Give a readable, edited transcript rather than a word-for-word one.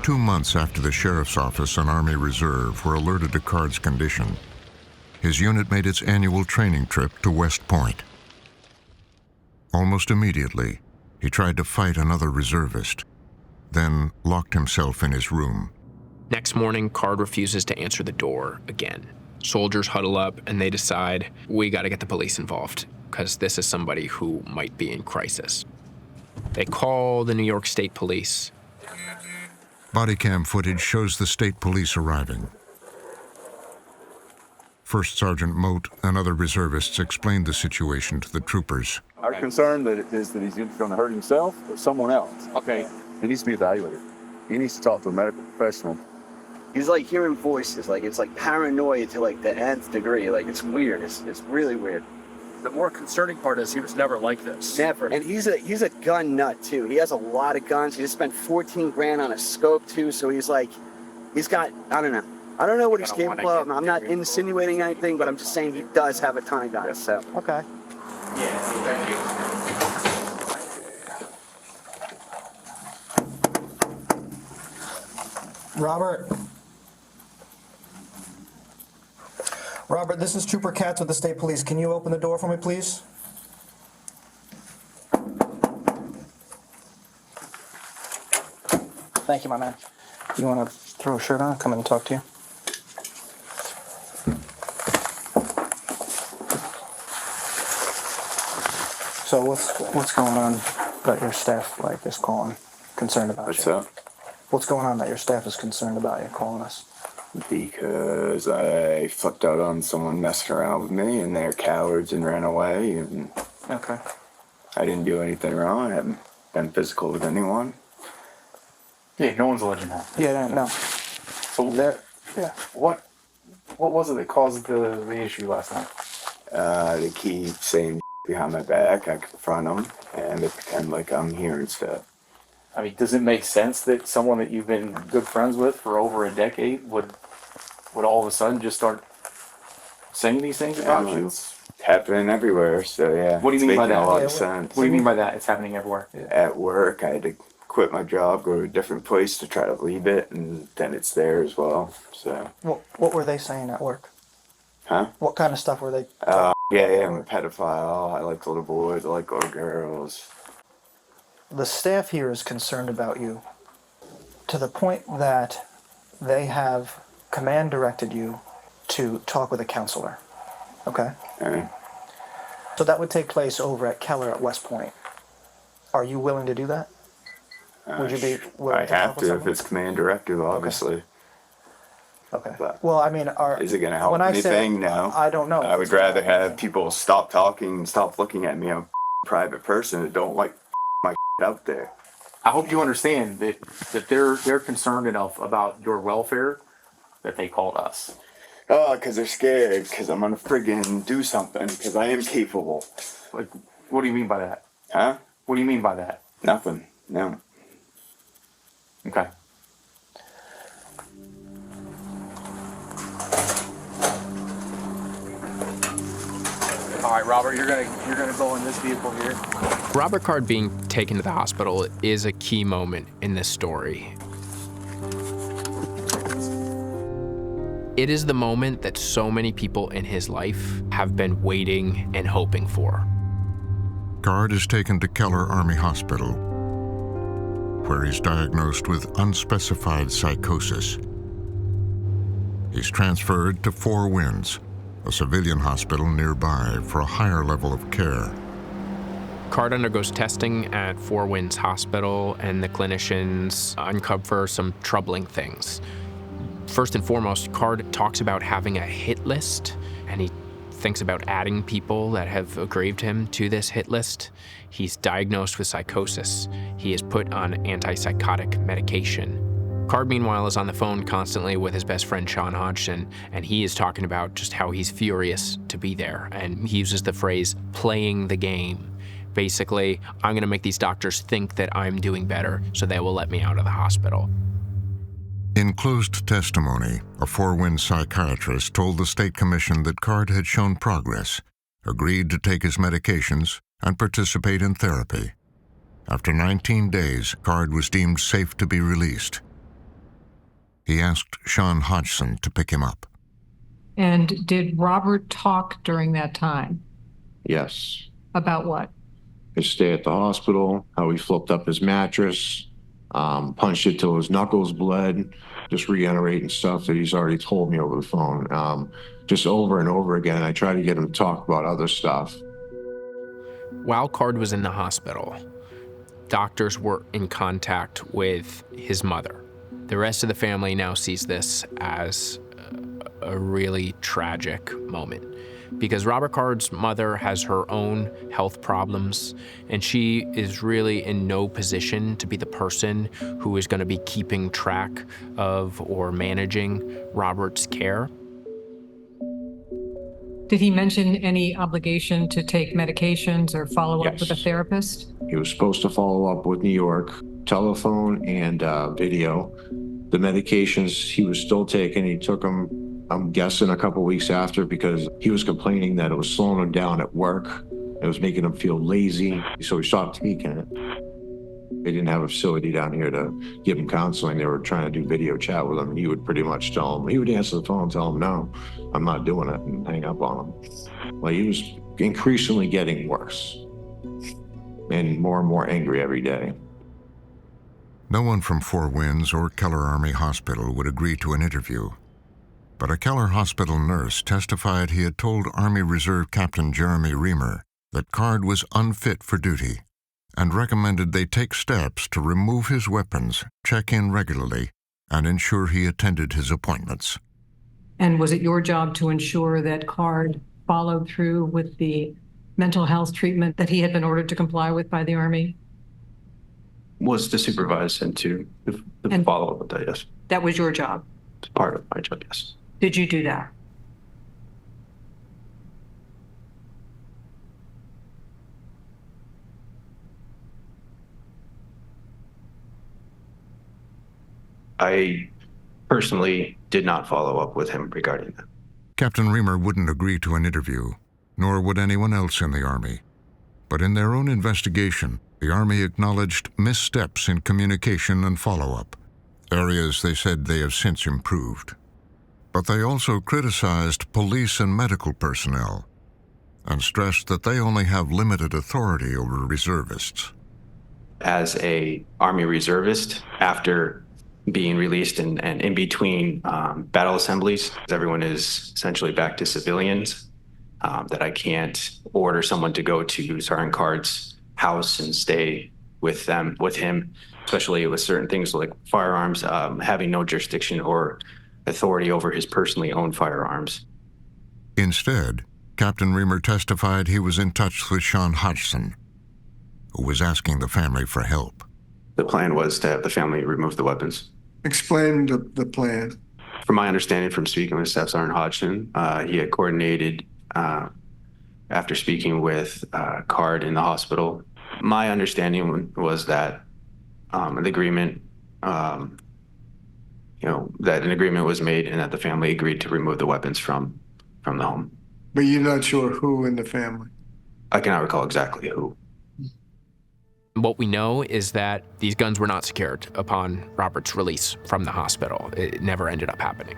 2 months after the sheriff's office and Army Reserve were alerted to Card's condition, his unit made its annual training trip to West Point. Almost immediately, he tried to fight another reservist, then locked himself in his room. Next morning, Card refuses to answer the door again. Soldiers huddle up and they decide, we gotta get the police involved, because this is somebody who might be in crisis. They call the New York State Police. Body cam footage shows the state police arriving. First Sergeant Moat and other reservists explained the situation to the troopers. Our concern is that he's going to hurt himself or someone else. Okay. He needs to be evaluated. He needs to talk to a medical professional. He's like hearing voices, like it's like paranoia to like the nth degree. Like it's weird. It's really weird. The more concerning part is he was never like this. Never. And he's a gun nut too. He has a lot of guns. He just spent 14 grand on a scope too. So he's got, I don't know what he's capable of. I'm not insinuating anything, but I'm just saying he does have a ton of guns. So. Okay. Yeah, thank you. Robert, this is Trooper Katz with the State Police. Can you open the door for me, please? Thank you, my man. You want to throw a shirt on? Come in and talk to you. So what's going on that your staff is calling, concerned about you? What's up? What's going on that your staff is concerned about you calling us? Because I flipped out on someone messing around with me, and they're cowards and ran away. And Okay. I didn't do anything wrong. I haven't been physical with anyone. Yeah, no one's alleging that. Yeah, no. So Yeah. what was it that caused the issue last night? They keep saying behind my back. I confront them, and they pretend like I'm here and stuff. I mean, does it make sense that someone that you've been good friends with for over a decade would all of a sudden just start saying these things about you? It's happening everywhere, so yeah. What do you mean by It's making that? a lot of sense. What do you mean by that? It's happening everywhere. At work, I had to quit my job, go to a different place to try to leave it, and then it's there as well. So. What were they saying at work? Huh? What kind of stuff were they? Yeah, I'm a pedophile. I like little boys. I like little girls. The staff here is concerned about you to the point that they have command directed you to talk with a counselor. Okay? All right. So that would take place over at Keller at West Point. Are you willing to do that? Would you be willing I to talk have with to if someone? it's command directive, obviously. Okay. But Well, I mean, is it going to help when I say- anything? No. I don't know. I would rather have people stop talking and stop looking at me. I'm a private person that don't like my out there. I hope you understand that they're concerned enough about your welfare that they called us. Oh, because they're scared, because I'm going to friggin' do something, because I am capable. Like, what do you mean by that? Huh? What do you mean by that? Nothing. No. Okay. All right, Robert, you're gonna go in this vehicle here. Robert Card being taken to the hospital is a key moment in this story. It is the moment that so many people in his life have been waiting and hoping for. Card is taken to Keller Army Hospital, where he's diagnosed with unspecified psychosis. He's transferred to Four Winds, a civilian hospital nearby, for a higher level of care. Card undergoes testing at Four Winds Hospital, and the clinicians uncover some troubling things. First and foremost, Card talks about having a hit list, and he thinks about adding people that have aggrieved him to this hit list. He's diagnosed with psychosis. He is put on antipsychotic medication. Card, meanwhile, is on the phone constantly with his best friend, Sean Hodgson, and he is talking about just how he's furious to be there. And he uses the phrase, playing the game. Basically, I'm gonna make these doctors think that I'm doing better, so they will let me out of the hospital. In closed testimony, a Four Winds psychiatrist told the State Commission that Card had shown progress, agreed to take his medications, and participate in therapy. After 19 days, Card was deemed safe to be released. He asked Sean Hodgson to pick him up. And did Robert talk during that time? Yes. About what? His stay at the hospital, how he flipped up his mattress, punched it till his knuckles bled, just reiterating stuff that he's already told me over the phone. Just over and over again, I tried to get him to talk about other stuff. While Card was in the hospital, doctors were in contact with his mother. The rest of the family now sees this as a really tragic moment because Robert Card's mother has her own health problems, and she is really in no position to be the person who is going to be keeping track of or managing Robert's care. Did he mention any obligation to take medications or follow up with a therapist? He was supposed to follow up with New York, telephone and video. The medications he was still taking, he took them, I'm guessing, a couple weeks after because he was complaining that it was slowing him down at work. It was making him feel lazy, so he stopped taking it. They didn't have a facility down here to give him counseling. They were trying to do video chat with him. He would pretty much tell him, he would answer the phone and tell him, no, I'm not doing it, and hang up on him. Like, he was increasingly getting worse and more angry every day. No one from Four Winds or Keller Army Hospital would agree to an interview. But a Keller Hospital nurse testified he had told Army Reserve Captain Jeremy Reamer that Card was unfit for duty and recommended they take steps to remove his weapons, check in regularly, and ensure he attended his appointments. And was it your job to ensure that Card followed through with the mental health treatment that he had been ordered to comply with by the Army? Was to supervise and to follow up with that, yes. That was your job? It's part of my job, yes. Did you do that? I personally did not follow up with him regarding that. Captain Reamer wouldn't agree to an interview, nor would anyone else in the Army. But in their own investigation, the Army acknowledged missteps in communication and follow-up, areas they said they have since improved. But they also criticized police and medical personnel and stressed that they only have limited authority over reservists. As a Army reservist, after being released and in between battle assemblies, everyone is essentially back to civilians, that I can't order someone to go to Sergeant Card's house and stay with him, especially with certain things like firearms, having no jurisdiction or authority over his personally owned firearms. Instead, Captain Reamer testified he was in touch with Sean Hodgson, who was asking the family for help. The plan was to have the family remove the weapons. Explain the plan. From my understanding from speaking with Staff Sergeant Hodgson, he had coordinated after speaking with Card in the hospital. My understanding was that an agreement, that an agreement was made and that the family agreed to remove the weapons from the home. But you're not sure who in the family? I cannot recall exactly who. What we know is that these guns were not secured upon Robert's release from the hospital. It never ended up happening.